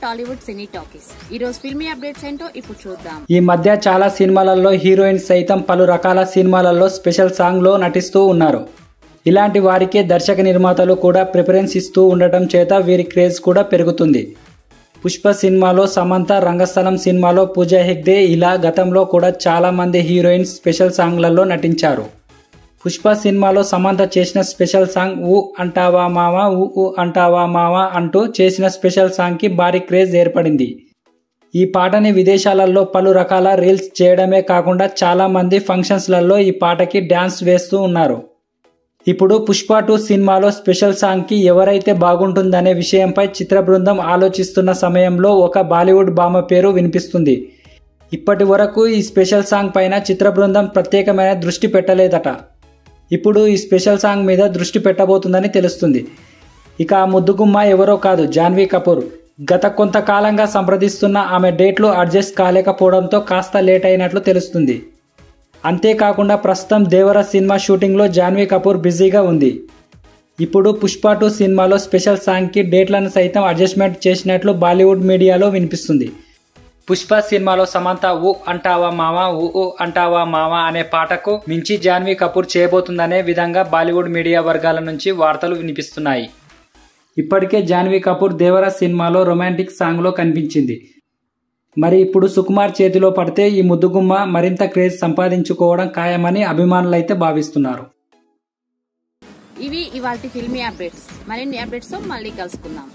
టాలీవుడ్ సినీ talkies. ఈ రోజు filmy updates ఏంటో ఇప్పుడు చూద్దాం. ఈ మధ్య చాలా సినిమాలలో హీరోయిన్స్ సైతం పలు రకాల సినిమాలలో స్పెషల్ సాంగ్ లో నటిస్తూ ఉన్నారు. ఇలాంటి వారికే దర్శక నిర్మాతలు కూడా ప్రిఫరెన్స్ ఇస్తూ ఉండటం చేత వీరి క్రేజ్ కూడా పెరుగుతుంది. పుష్ప సినిమాలో సమంత, రంగస్థలం సినిమాలో పూజా హెగ్డే ఇలా గతంలో కూడా చాలా మంది హీరోయిన్స్ స్పెషల్ సాంగ్లలో నటించారు. పుష్ప సినిమాలో సమంత చేసిన స్పెషల్ సాంగ్ ఊ అంటావా మావా ఊ అంటావా మావా అంటూ చేసిన స్పెషల్ సాంగ్కి భారీ క్రేజ్ ఏర్పడింది. ఈ పాటని విదేశాలలో పలు రకాల రీల్స్ చేయడమే కాకుండా చాలా మంది ఫంక్షన్స్లలో ఈ పాటకి డ్యాన్స్ వేస్తూ ఉన్నారు. ఇప్పుడు పుష్ప 2 సినిమాలో స్పెషల్ సాంగ్కి ఎవరైతే బాగుంటుందనే విషయంపై చిత్ర బృందం ఆలోచిస్తున్న సమయంలో ఒక బాలీవుడ్ భామ పేరు వినిపిస్తుంది. ఇప్పటి వరకు ఈ స్పెషల్ సాంగ్ పైన చిత్ర బృందం ప్రత్యేకమైన దృష్టి పెట్టలేదట. ఇప్పుడు ఈ స్పెషల్ సాంగ్ మీద దృష్టి పెట్టబోతుందని తెలుస్తుంది. ఇక ఆ ముద్దుగుమ్మ ఎవరో కాదు, జాన్వీ కపూర్. గత కొంతకాలంగా సంప్రదిస్తున్న ఆమె డేట్లు అడ్జస్ట్ కాలేకపోవడంతో కాస్త లేట్ అయినట్లు తెలుస్తుంది. అంతేకాకుండా ప్రస్తుతం దేవర సినిమా షూటింగ్లో జాన్వీ కపూర్ బిజీగా ఉంది. ఇప్పుడు పుష్ప 2 సినిమాలో స్పెషల్ సాంగ్కి డేట్లను సైతం అడ్జస్ట్మెంట్ చేసినట్లు బాలీవుడ్ మీడియాలో వినిపిస్తుంది. పుష్ప సినిమాలో సమంత ఊ అంటావా మావా ఊ అంటావా మావా అనే పాటకు మించి జాన్వీ కపూర్ చేయబోతుందనే విధంగా బాలీవుడ్ మీడియా వర్గాల నుంచి వార్తలు వినిపిస్తున్నాయి. ఇప్పటికే జాన్వీ కపూర్ దేవర సినిమాలో రొమాంటిక్ సాంగ్లో కనిపించింది. మరి ఇప్పుడు సుకుమార్ చేతిలో పడితే ఈ ముద్దుగుమ్మ మరింత క్రేజ్ సంపాదించుకోవడం ఖాయమని అభిమానులైతే భావిస్తున్నారు. ఇవి ఇవాల్టి ఫిల్మీ అప్డేట్స్. మరిన్ని అప్డేట్స్ తో మళ్ళీ కలుసుకుందాం.